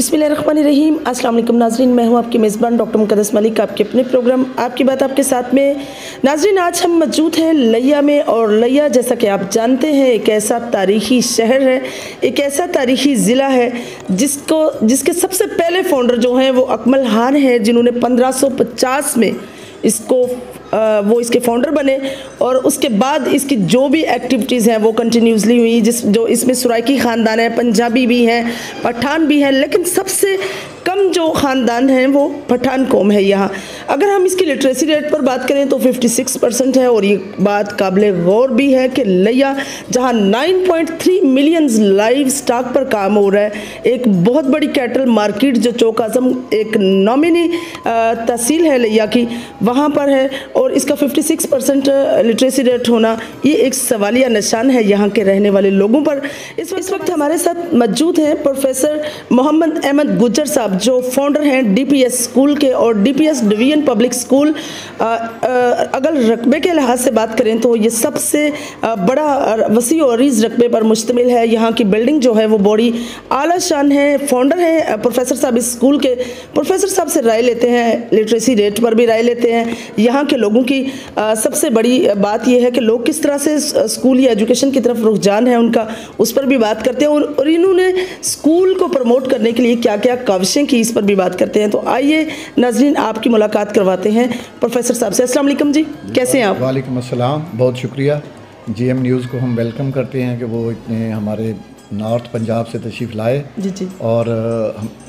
बिस्मिल्लाहिर्रहमानिर्रहीम। अस्सलाम वालेकुम नाज़रीन, मैं हूं आपकी मेज़बान डॉक्टर मुक़द्दस मलिक, आपके अपने प्रोग्राम आपकी बात आपके साथ में। नाज़रीन, आज हम मौजूद हैं लिया में, और लिया जैसा कि आप जानते हैं एक ऐसा तारीख़ी शहर है, एक ऐसा तारीख़ी ज़िला है जिसके सबसे पहले फाउंडर जो हैं वो अकमल खान हैं, जिन्होंने 1550 में वो इसके फाउंडर बने। और उसके बाद इसकी जो भी एक्टिविटीज़ हैं वो कंटिन्यूसली हुई, जो इसमें सुराइकी ख़ानदान है, पंजाबी भी हैं, पठान भी हैं, लेकिन सबसे कम जो ख़ानदान हैं वो पठान कौम है यहाँ। अगर हम इसकी लिटरेसी रेट पर बात करें तो 56% है, और ये बात काबिल गौर भी है कि लिया जहाँ 9.3 मिलियन लाइव स्टॉक पर काम हो रहा है, एक बहुत बड़ी कैटल मार्केट जो चौक आज़म एक नॉमिनी तहसील है लिया की, वहाँ पर है, और इसका 56% लिटरेसी रेट होना ये एक सवालिया निशान है यहाँ के रहने वाले लोगों पर। इस वक्त हमारे साथ मौजूद हैं प्रोफेसर मोहम्मद अहमद गुज्जर साहब, जो फाउंडर हैं डीपीएस स्कूल के, और डीपीएस डिवीजन पब्लिक स्कूल अगर रकबे के लिहाज से बात करें तो ये सबसे बड़ा वसी और अरीज़ रकबे पर मुश्तमिल है। यहाँ की बिल्डिंग जो है वो बड़ी आला शान है। फाउंडर हैं प्रोफेसर साहब इस स्कूल के। प्रोफेसर साहब से राय लेते हैं, लिटरेसी रेट पर भी राय लेते हैं, यहाँ के लोगों की सबसे बड़ी बात यह है कि लोग किस तरह से स्कूल या एजुकेशन की तरफ रुझान है उनका, उस पर भी बात करते हैं, और इन्होंने स्कूल को प्रमोट करने के लिए क्या क्या काविशें की, इस पर भी बात करते हैं। तो आइए नाज़रीन, आपकी मुलाकात करवाते हैं प्रोफेसर साहब से। अस्सलाम वालेकुम जी, कैसे हैं आप? वालेकुम अस्सलाम, बहुत शुक्रिया। जीएम न्यूज़ को हम वेलकम करते हैं कि वो इतने हमारे नॉर्थ पंजाब से तशरीफ़ लाए जी, और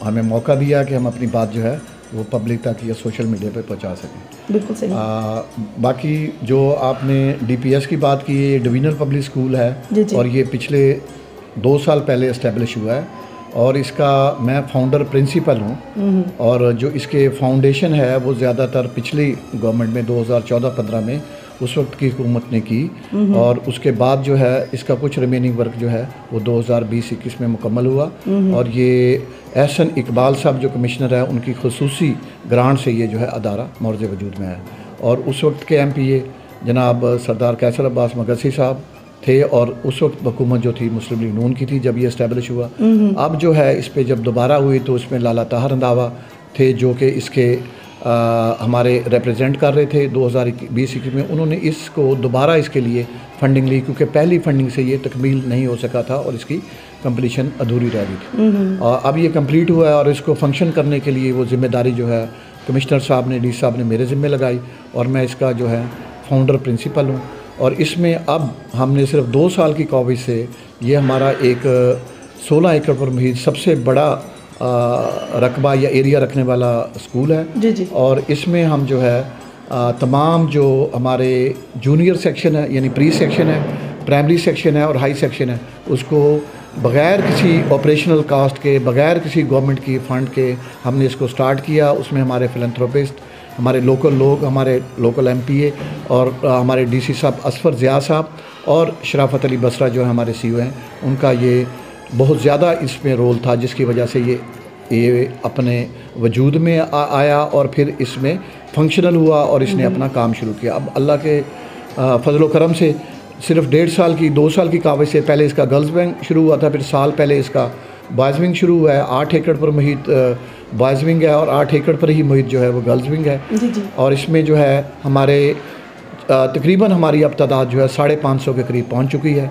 हमें मौका दिया कि हम अपनी बात जो है वो पब्लिक तक या सोशल मीडिया पे पहुंचा सकें। बिल्कुल सही। बाकी जो आपने डीपीएस की बात की, ये डिवीजनल पब्लिक स्कूल है जी। और ये पिछले 2 साल पहले इस्टेब्लिश हुआ है, और इसका मैं फाउंडर प्रिंसिपल हूँ। और जो इसके फाउंडेशन है वो ज़्यादातर पिछली गवर्नमेंट में 2014-15 में उस वक्त की हुकूमत ने की, और उसके बाद जो है इसका कुछ रिमेनिंग वर्क जो है वो 2020-21 में मुकम्मल हुआ। और ये एहसन इकबाल साहब जो कमिश्नर है, उनकी खुसूसी ग्रांट से ये जो है अदारा मौरज़ वजूद में है। और उस वक्त के MPA जनाब सरदार कैसर अब्बास मगसी साहब थे, और उस वक्त हुकूमत जो थी मुस्लिम लीग नून की थी जब ये इस्टेब्लिश हुआ। अब जो है इस पर जब दोबारा हुई तो इसमें लाला ताहर रंधावा थे जो कि इसके हमारे रिप्रेजेंट कर रहे थे 2020-21 में। उन्होंने इसको दोबारा इसके लिए फ़ंडिंग ली, क्योंकि पहली फ़ंडिंग से ये तकमील नहीं हो सका था और इसकी कंप्लीशन अधूरी रह गई थी। और अब ये कंप्लीट हुआ है, और इसको फंक्शन करने के लिए वो ज़िम्मेदारी जो है कमिश्नर साहब ने, डी साहब ने मेरे ज़िम्मे लगाई, और मैं इसका जो है फाउंडर प्रिंसिपल हूँ। और इसमें अब हमने सिर्फ 2 साल की काविश से ये हमारा एक 16 एकड़ पर मुहित सबसे बड़ा रकबा या एरिया रखने वाला स्कूल है। जी। और इसमें हम जो है तमाम जो हमारे जूनियर सेक्शन है, यानी प्री सेक्शन है, प्राइमरी सेक्शन है और हाई सेक्शन है, उसको बग़ैर किसी ऑपरेशनल कास्ट के, बग़ैर किसी गवर्नमेंट की फ़ंड के हमने इसको स्टार्ट किया। उसमें हमारे फिलैंथ्रोपिस्ट, हमारे लोकल लोग, हमारे लोकल MPA और हमारे DC साहब असफ़र ज़िया साहब और शराफत अली बसरा जो है हमारे CEO हैं, उनका ये बहुत ज़्यादा इसमें रोल था, जिसकी वजह से ये अपने वजूद में आया और फिर इसमें फंक्शनल हुआ और इसने अपना काम शुरू किया। अब अल्लाह के फजल व करम से सिर्फ 1.5 साल की 2 साल की काविश से पहले इसका गर्ल्स विंग शुरू हुआ था, फिर साल पहले इसका बॉयज़ विंग शुरू हुआ है। 8 एकड़ पर मुहित बॉयज़ विंग है और 8 एकड़ पर ही मुहित जो है वो गर्ल्स विंग है। जी। और इसमें जो है हमारे तकरीबन हमारी अब तादाद जो है 550 के करीब पहुंच चुकी है,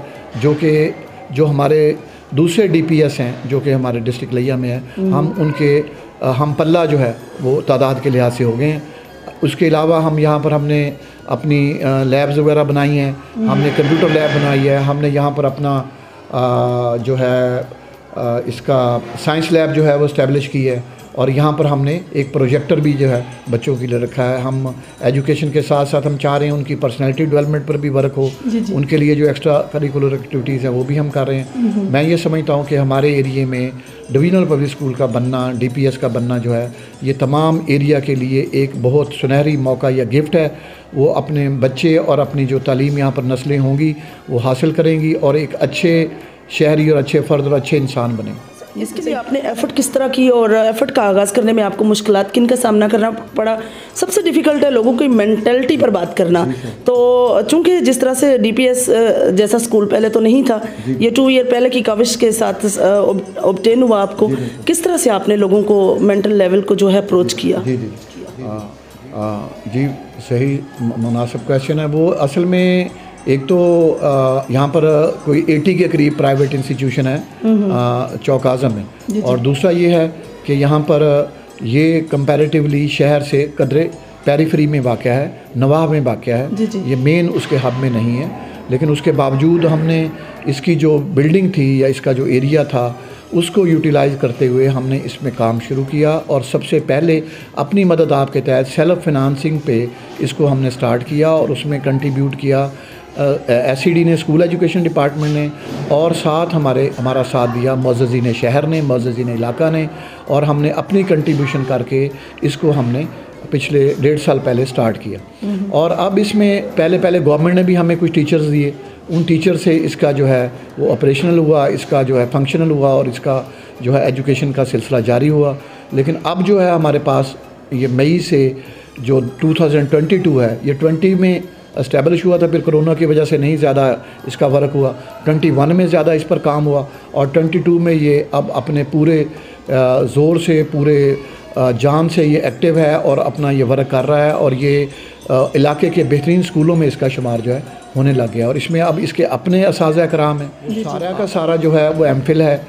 जो हमारे दूसरे DPS हैं जो कि हमारे डिस्ट्रिक्ट लिया में है, हम पल्ला जो है वो तादाद के लिहाज से हो गए हैं। उसके अलावा हमने अपनी लैब्स वगैरह बनाई हैं, हमने कंप्यूटर लैब बनाई है, हमने यहाँ पर अपना जो है इसका साइंस लैब जो है वो इस्टेब्लिश की है, और यहाँ पर हमने एक प्रोजेक्टर भी जो है बच्चों के लिए रखा है। हम एजुकेशन के साथ साथ हम चाह रहे हैं उनकी पर्सनैलिटी डेवलपमेंट पर भी वर्क हो। जी। उनके लिए जो एक्स्ट्रा करिकुलर एक्टिविटीज़ हैं वो भी हम कर रहे हैं। मैं ये समझता हूँ कि हमारे एरिए में डिवीजनल पब्लिक स्कूल का बनना, DPS का बनना जो है, ये तमाम एरिया के लिए एक बहुत सुनहरी मौका या गिफ्ट है। वो अपने बच्चे और अपनी जो तालीम यहाँ पर नस्लें होंगी वो हासिल करेंगी और एक अच्छे शहरी और अच्छे फ़र्द और अच्छे इंसान बने। इसके लिए आपने एफर्ट किस तरह की और एफर्ट का आगाज़ करने में आपको मुश्किलात किन का सामना करना पड़ा? सबसे डिफ़िकल्ट है लोगों की मेंटालिटी पर बात करना। तो चूंकि जिस तरह से डीपीएस जैसा स्कूल पहले तो नहीं था, ये 2 ईयर पहले की काविश के साथ ऑब्टेन हुआ आपको, किस तरह से आपने लोगों को मेंटल लेवल को जो है अप्रोच किया? जी सही मुनासिब क्वेश्चन है। वो असल में एक तो यहाँ पर कोई 80 के करीब प्राइवेट इंस्टीट्यूशन है चौक आज़म में, और दूसरा ये है कि यहाँ पर ये कंपैरेटिवली शहर से कदरे पेरिफेरी में वाक़या है, नवाब में वाक़या है, ये मेन उसके हब में नहीं है। लेकिन उसके बावजूद हमने इसकी जो बिल्डिंग थी या इसका जो एरिया था उसको यूटिलाइज़ करते हुए हमने इसमें काम शुरू किया, और सबसे पहले अपनी मदद आपके तहत सेल्फ़ फिनांसिंग पे इसको हमने स्टार्ट किया, और उसमें कंट्रीब्यूट किया एससीडी ने, स्कूल एजुकेशन डिपार्टमेंट ने, और साथ हमारा साथ दिया मुअज़्ज़िज़ीन शहर ने, मुअज़्ज़िज़ीन इलाका ने, और हमने अपनी कंट्रीब्यूशन करके इसको हमने पिछले 1.5 साल पहले स्टार्ट किया। और अब इसमें पहले गवर्नमेंट ने भी हमें कुछ टीचर्स दिए, उन टीचर से इसका जो है वो ऑपरेशनल हुआ, इसका जो है फंक्शनल हुआ, और इसका जो है एजुकेशन का सिलसिला जारी हुआ। लेकिन अब जो है हमारे पास ये मई से जो 2022 है, ये 20 में इस्टेब्लिश हुआ था, फिर कोरोना की वजह से नहीं ज़्यादा इसका वर्क हुआ, 21 में ज़्यादा इस पर काम हुआ, और 22 में ये अब अपने पूरे ज़ोर से, पूरे जान से ये एक्टिव है और अपना ये वर्क कर रहा है, और ये इलाके के बेहतरीन स्कूलों में इसका शुमार जो है होने लग गया। और इसमें अब इसके अपने असाज़ा कराम है, सारा का सारा जो है वो एमफिल है,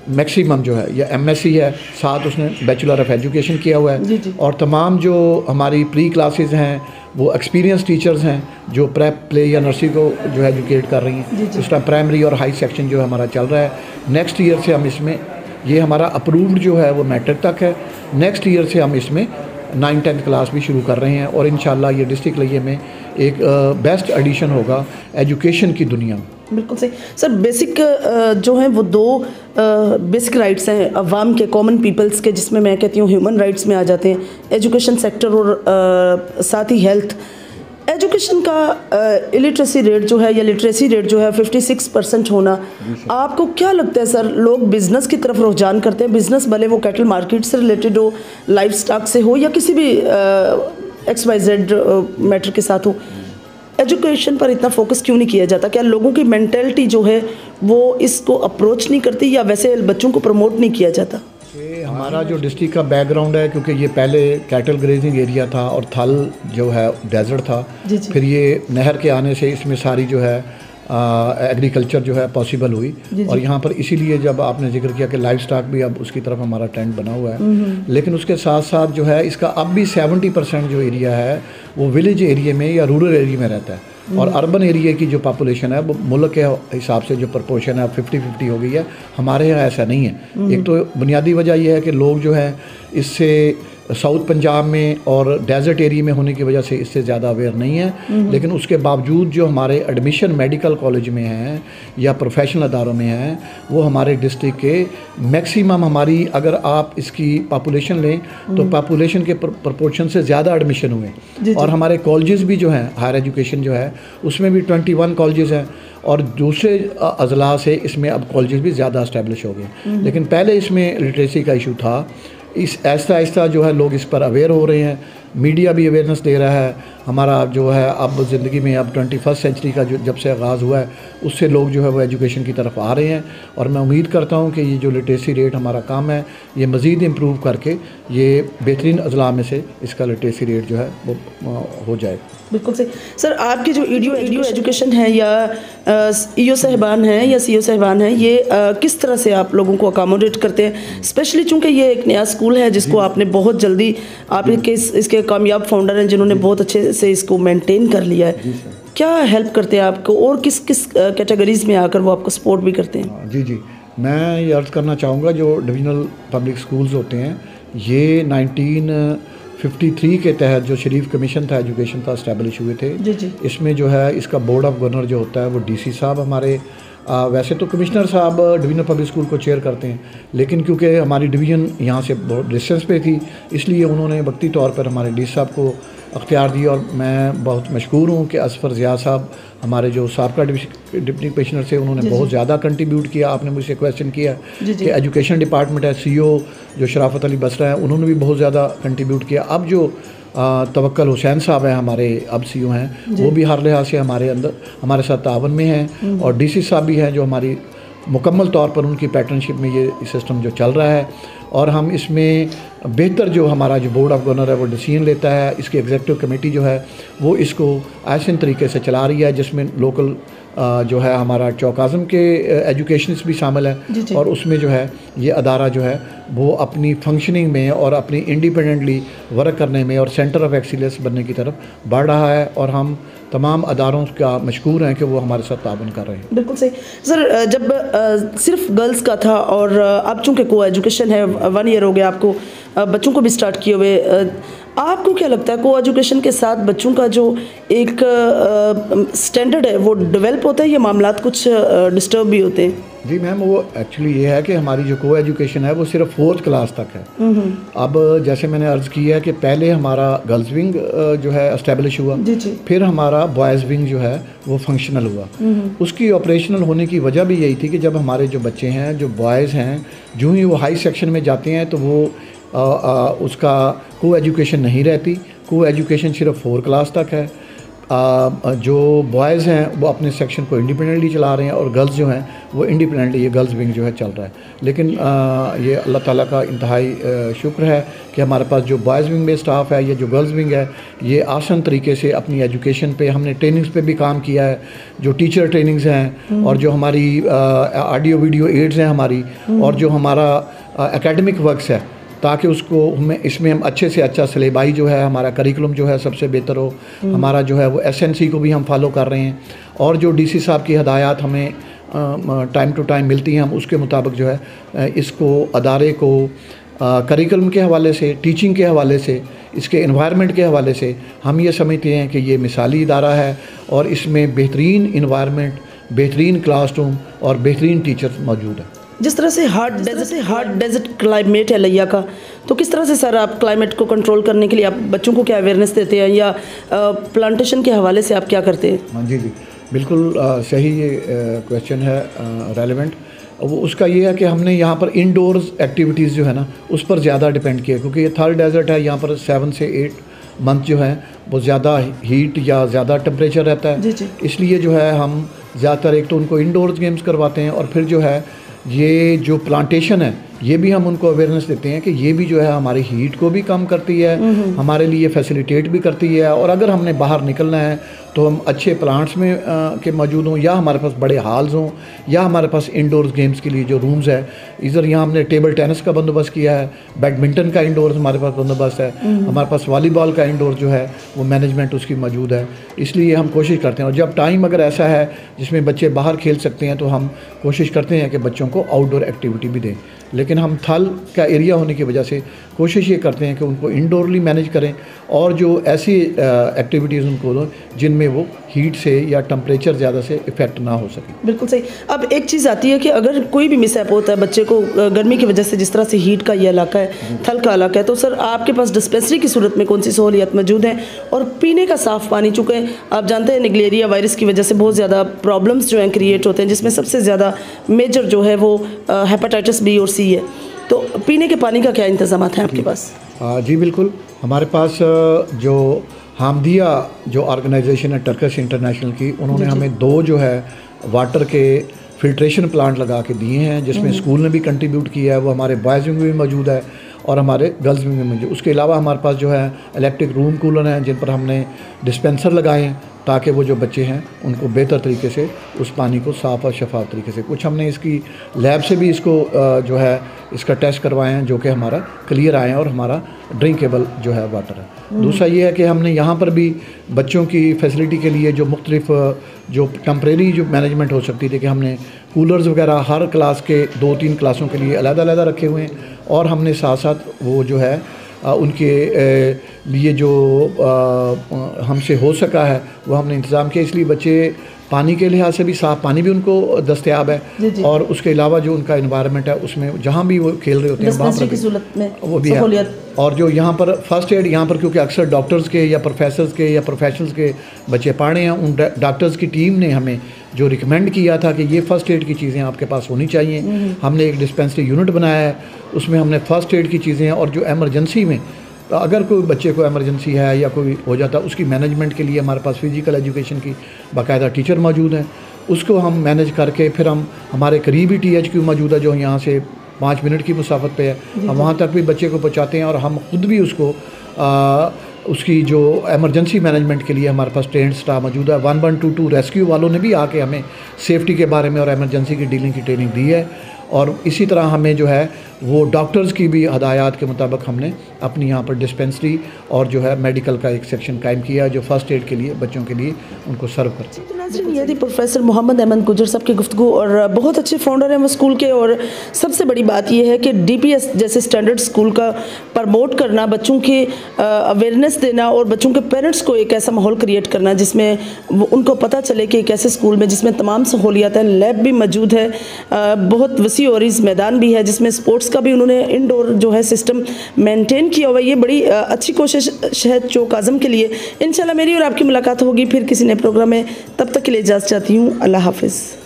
मैक्सिमम जो है या एमएससी है, साथ उसने बैचलर ऑफ एजुकेशन किया हुआ है। और तमाम जो हमारी प्री क्लासेस हैं वो एक्सपीरियंस टीचर्स हैं जो प्रेप, प्ले या नर्सरी को जो है एजुकेट कर रही हैं। इस टाइम प्राइमरी और हाई सेक्शन जो है हमारा चल रहा है। नेक्स्ट ईयर से हम इसमें, ये हमारा अप्रूव्ड जो है वो मैट्रिक तक है, नेक्स्ट ईयर से हम इसमें 9-10 क्लास भी शुरू कर रहे हैं, और इंशाल्लाह ये डिस्ट्रिक्ट लिये में एक बेस्ट एडिशन होगा एजुकेशन की दुनिया में। बिल्कुल सही सर। बेसिक जो हैं वो 2 बेसिक राइट्स हैं अवाम के, कॉमन पीपल्स के, जिसमें मैं कहती हूँ ह्यूमन राइट्स में आ जाते हैं एजुकेशन सेक्टर और साथ ही हेल्थ। एजुकेशन का इलिटरेसी रेट जो है या लिटरेसी रेट जो है 56% होना, आपको क्या लगता है सर, लोग बिज़नेस की तरफ रुझान करते हैं? बिज़नेस भले वो कैटल मार्केट से रिलेटेड हो, लाइफ स्टॉक से हो, या किसी भी XYZ मैटर के साथ हो, एजुकेशन पर इतना फोकस क्यों नहीं किया जाता? क्या लोगों की मेंटालिटी जो है वो इसको अप्रोच नहीं करती, या वैसे बच्चों को प्रमोट नहीं किया जाता? ये हमारा जो डिस्ट्रिक्ट का बैकग्राउंड है, क्योंकि ये पहले कैटल ग्रेजिंग एरिया था और थल जो है डेजर्ट था, फिर ये नहर के आने से इसमें सारी जो है एग्रीकल्चर जो है पॉसिबल हुई। और यहाँ पर इसीलिए जब आपने जिक्र किया कि लाइफ स्टॉक भी अब उसकी तरफ हमारा ट्रेंड बना हुआ है, लेकिन उसके साथ साथ जो है इसका अब भी 70% जो एरिया है वो विलेज एरिया में या रूरल एरिया में रहता है, और अर्बन एरिया की जो पॉपुलेशन है वो मुल्क के हिसाब से जो प्रपोर्शन है 50-50 हो गई है। हमारे यहाँ ऐसा नहीं है। एक तो बुनियादी वजह यह है कि लोग जो है इससे साउथ पंजाब में और डेजर्ट एरिया में होने की वजह से इससे ज़्यादा अवेयर नहीं है, लेकिन उसके बावजूद जो हमारे एडमिशन मेडिकल कॉलेज में हैं या प्रोफेशनल अदारों में हैं, वो हमारे डिस्ट्रिक्ट के मैक्सिमम, हमारी अगर आप इसकी पॉपुलेशन लें तो पॉपुलेशन के प्रपोर्शन से ज़्यादा एडमिशन हुए। और हमारे कॉलेजेस भी जो हैं, हायर एजुकेशन जो है उसमें भी 21 कॉलेजेस हैं, और दूसरे अजला से इसमें अब कॉलेजेस भी ज़्यादा इस्टेब्लिश हो गए। लेकिन पहले इसमें लिटरेसी का इशू था। इस आहिस्ता आहिस्ता जो है लोग इस पर अवेयर हो रहे हैं, मीडिया भी अवेयरनेस दे रहा है। हमारा जो है अब ज़िंदगी में अब 21st सेंचुरी का जो जब से आगाज़ हुआ है उससे लोग जो है वो एजुकेशन की तरफ आ रहे हैं, और मैं उम्मीद करता हूँ कि ये जो लिटरेसी रेट हमारा काम है ये मज़ीद इम्प्रूव करके ये बेहतरीन अजला में से इसका लिटरेसी रेट जो है वो हो जाए। बिल्कुल सही सर। आपकी जो ईडियो एजुकेशन है या ईओ साहिबान हैं या सीओ साहिबान हैं, ये किस तरह से आप लोगों को अकोमोडेट करते हैं? स्पेशली चूँकि ये एक नया स्कूल है जिसको आपने बहुत जल्दी, आप इसके कामयाब फाउंडर हैं जिन्होंने बहुत अच्छे से इसको मेंटेन कर लिया है, क्या हेल्प करते हैं आपको, और किस किस कैटेगरीज में आकर वो आपको सपोर्ट भी करते हैं? जी, मैं ये अर्ज़ करना चाहूँगा, जो डिविजनल पब्लिक स्कूल्स होते हैं ये 1953 के तहत जो शरीफ कमीशन था एजुकेशन का इस्टेब्लिश हुए थे। इसमें जो है इसका बोर्ड ऑफ गवर्नर जो होता है वो DC साहब हमारे, वैसे तो कमिश्नर साहब डिवीजनल पब्लिक स्कूल को चेयर करते हैं, लेकिन क्योंकि हमारी डिवीज़न यहाँ से बहुत डिस्टेंस पे थी इसलिए उन्होंने वक्ती तौर पर हमारे DC साहब को अख्तियार दी, और मैं बहुत मशकूर हूँ कि असफ़र ज़िया साहब हमारे जो साबका डिप्टी कमिश्नर से, उन्होंने बहुत ज़्यादा कंट्रीब्यूट किया। आपने मुझसे क्वेश्चन किया कि एजुकेशन डिपार्टमेंट है, CEO जो शराफत अली बसरा है, उन्होंने भी बहुत ज़्यादा कंट्रीब्यूट किया। अब जो तवक्कल हुसैन साहब हैं हमारे अब CEO हैं, वो भी हर लिहाज से हमारे साथ तावन में हैं, और DC साहब भी हैं जो हमारी मुकम्मल तौर पर उनकी पैटर्नशिप में ये सिस्टम जो चल रहा है। और हम इसमें बेहतर जो हमारा जो बोर्ड ऑफ गवर्नर है वो डिसीजन लेता है, इसकी एग्जीक्यूटिव कमेटी जो है वो इसको आसान तरीके से चला रही है, जिसमें लोकल जो है हमारा चौक आज़म के एजुकेशनिस्ट भी शामिल है, और उसमें जो है ये अदारा जो है वो अपनी फंक्शनिंग में और अपनी इंडिपेंडेंटली वर्क करने में और सेंटर ऑफ एक्सीलेंस बनने की तरफ बढ़ रहा है, और हम तमाम अदारों का मशकूर हैं कि वो हमारे साथ ताबन कर रहे हैं। बिल्कुल सही सर। जब सिर्फ गर्ल्स का था और अब चूँकि को एजुकेशन है, 1 ईयर हो गया आपको बच्चों को भी स्टार्ट किए हुए, आपको क्या लगता है को एजुकेशन के साथ बच्चों का जो एक स्टैंडर्ड है वो डेवलप होता है या मामलात कुछ डिस्टर्ब भी होते हैं? जी मैम, वो एक्चुअली ये है कि हमारी जो को एजुकेशन है वो सिर्फ 4th क्लास तक है। अब जैसे मैंने अर्ज़ किया है कि पहले हमारा गर्ल्स विंग जो है एस्टेब्लिश हुआ, फिर हमारा बॉयज़ विंग जो है वो फंक्शनल हुआ। उसकी ऑपरेशनल होने की वजह भी यही थी कि जब हमारे जो बच्चे हैं, जो बॉयज़ हैं, जो ही वो हाई सेक्शन में जाते हैं तो वो उसका को एजुकेशन नहीं रहती। को एजुकेशन सिर्फ 4 क्लास तक है। जो बॉयज़ हैं वो अपने सेक्शन को इंडिपेंडेंटली चला रहे हैं, और गर्ल्स जो हैं वो इंडिपेंडेंटली ये गर्ल्स विंग जो है चल रहा है। लेकिन ये अल्लाह ताला का इंतहाई शुक्र है कि हमारे पास जो बॉयज़ विंग में स्टाफ है, ये जो गर्ल्स विंग है, ये आसान तरीके से अपनी एजुकेशन पे, हमने ट्रेनिंग्स पे भी काम किया है, जो टीचर ट्रेनिंग्स हैं, और जो हमारी ऑडियो वीडियो एड्स हैं हमारी, और जो हमारा एकेडमिक वर्क्स है, ताकि उसको इसमें हम अच्छे से अच्छा सिलेबाई जो है, हमारा करिकुलम जो है सबसे बेहतर हो। हमारा जो है वो SNC को भी हम फॉलो कर रहे हैं, और जो DC साहब की हदायत हमें टाइम टू टाइम मिलती हैं, हम उसके मुताबिक जो है इसको अदारे को करिकुलम के हवाले से, टीचिंग के हवाले से, इसके एनवायरनमेंट के हवाले से हम ये समझते हैं कि ये मिसाली इदारा है, और इसमें बेहतरीन इन्वायरमेंट, बेहतरीन क्लासरूम और बेहतरीन टीचर्स मौजूद हैं। जिस तरह से हार्ड डेजर्ट क्लाइमेट है लिया का, तो किस तरह से सर आप क्लाइमेट को कंट्रोल करने के लिए आप बच्चों को क्या अवेयरनेस देते हैं, या प्लांटेशन के हवाले से आप क्या करते हैं? हाँ जी, बिल्कुल सही ये क्वेश्चन है, रेलेवेंट। वो उसका ये है कि हमने यहाँ पर इंडोर्स एक्टिविटीज़ जो है ना उस पर ज़्यादा डिपेंड किया, क्योंकि ये थर्ड डेजर्ट है। यहाँ पर 7 से 8 मंथ जो है वो ज़्यादा हीट या ज़्यादा टेम्परेचर रहता है। इसलिए जो है हम ज़्यादातर एक तो उनको इंडोर्स गेम्स करवाते हैं, और फिर जो है ये जो प्लांटेशन है ये भी हम उनको अवेयरनेस देते हैं कि ये भी जो है हमारी हीट को भी कम करती है, हमारे लिए फैसिलिटेट भी करती है, और अगर हमने बाहर निकलना है तो हम अच्छे प्लांट्स में के मौजूद हों, या हमारे पास बड़े हॉल्स हों, या हमारे पास इंडोर्स गेम्स के लिए जो रूम्स है, इधर यहाँ हमने टेबल टेनिस का बंदोबस्त किया है, बैडमिंटन का इंडोर्स हमारे पास बंदोबस्त है, हमारे पास वॉलीबॉल का इंडोर जो है वो मैनेजमेंट उसकी मौजूद है। इसलिए हम कोशिश करते हैं, और जब टाइम अगर ऐसा है जिसमें बच्चे बाहर खेल सकते हैं तो हम कोशिश करते हैं कि बच्चों को आउटडोर एक्टिविटी भी दें। लेकिन हम थल का एरिया होने की वजह से कोशिश ये करते हैं कि उनको इंडोरली मैनेज करें, और जो ऐसी एक्टिविटीज़ उनको दो जिनमें वो हीट से या टेम्परेचर ज़्यादा से इफ़ेक्ट ना हो सके। बिल्कुल सही। अब एक चीज़ आती है कि अगर कोई भी मिसहैप होता है बच्चे को गर्मी की वजह से, जिस तरह से हीट का ये इलाका है, थल का इलाका है, तो सर आपके पास डिस्पेंसरी की सूरत में कौन सी सहूलियत मौजूद है? और पीने का साफ़ पानी, चूँकि आप जानते हैं निगलेरिया वायरस की वजह से बहुत ज़्यादा प्रॉब्लम्स जो हैं क्रिएट होते हैं, जिसमें सबसे ज़्यादा मेजर जो है वो हेपेटाइटिस B और C है। तो पीने के पानी का क्या इंतज़ाम हैं आपके पास? जी बिल्कुल, हमारे पास जो हामदिया जो ऑर्गेनाइजेशन है टर्किश इंटरनेशनल की, उन्होंने हमें 2 जो है वाटर के फिल्ट्रेशन प्लांट लगा के दिए हैं, जिसमें स्कूल ने भी कंट्रीब्यूट किया है। वो हमारे बॉयज़ विंग में भी मौजूद है और हमारे गर्ल्स विंग में मौजूद। उसके अलावा हमारे पास जो है इलेक्ट्रिक रूम कूलर हैं, जिन पर हमने डिस्पेंसर लगाए हैं, ताकि वो जो बच्चे हैं उनको बेहतर तरीके से उस पानी को साफ़ और शफाफ तरीके से, कुछ हमने इसकी लैब से भी इसको जो है इसका टेस्ट करवाए हैं, जो कि हमारा क्लियर आए हैं, और हमारा ड्रिंकेबल जो है वाटर है। दूसरा ये है कि हमने यहाँ पर भी बच्चों की फैसिलिटी के लिए जो मुख्तलिफ जो टेम्परेरी जो मैनेजमेंट हो सकती थी, कि हमने कूलर्स वगैरह हर क्लास के 2-3 क्लासों के लिए अलग-अलग रखे हुए हैं, और हमने साथ साथ वो जो है उनके लिए जो हमसे हो सका है वो हमने इंतज़ाम किया। इसलिए बच्चे पानी के लिहाज से भी साफ़ पानी भी उनको दस्तयाब है और उसके अलावा जो उनका इन्वायरमेंट है उसमें जहाँ भी वो खेल रहे होते हैं वहाँ पर वो भी है। और जो यहाँ पर फ़र्स्ट एड यहाँ पर क्योंकि अक्सर डॉक्टर्स के या प्रोफेसर्स के या प्रोफेशनल्स के बच्चे पढ़े हैं, उन डॉक्टर्स की टीम ने हमें जो रिकमेंड किया था कि ये फ़र्स्ट एड की चीज़ें आपके पास होनी चाहिए, हमने एक डिस्पेंसरी यूनिट बनाया है, उसमें हमने फ़र्स्ट एड की चीज़ें और जो एमरजेंसी में अगर कोई बच्चे को एमरजेंसी है या कोई हो जाता है उसकी मैनेजमेंट के लिए हमारे पास फ़िज़िकल एजुकेशन की बाकायदा टीचर मौजूद हैं, उसको हम मैनेज करके फिर हम हमारे करीबी THQ मौजूद है जो यहाँ से 5 मिनट की मुसाफत पे है, हम वहाँ तक भी बच्चे को पहुँचाते हैं और हम खुद भी उसको उसकी जो एमरजेंसी मैनेजमेंट के लिए हमारे पास ट्रेंड स्टाफ मौजूद है। 1122 रेस्क्यू वालों ने भी आके हमें सेफ्टी के बारे में और एमरजेंसी की डीलिंग की ट्रेनिंग दी है और इसी तरह हमें जो है वो डॉक्टर्स की भी हदायत के मुताबिक हमने अपनी यहाँ पर डिस्पेंसरी और जो है मेडिकल का एक सेक्शन कायम किया है जो फ़र्स्ट एड के लिए बच्चों के लिए उनको सर्व करते हैं। ये थी प्रोफेसर मोहम्मद अहमद गुजर साहब की गुफ्तगू और बहुत अच्छे फाउंडर हैं वो स्कूल के। और सबसे बड़ी बात ये है कि DPS जैसे स्टैंडर्ड स्कूल का प्रमोट करना, बच्चों की अवेयरनेस देना और बच्चों के पेरेंट्स को एक ऐसा माहौल क्रिएट करना जिसमें उनको पता चले कि एक ऐसे स्कूल में जिसमें तमाम सहूलियात हैं, लैब भी मौजूद है, बहुत वसी और इस मैदान भी है जिसमें स्पोर्ट्स का भी उन्होंने इंडोर जो है सिस्टम मेंटेन किया हुआ है। ये बड़ी अच्छी कोशिश है चौक आज़म के लिए। इंशाल्लाह मेरी और आपकी मुलाकात होगी फिर किसी नए प्रोग्राम में, तब तक के लिए इजाज़त चाहती हूँ। अल्लाह हाफिज़।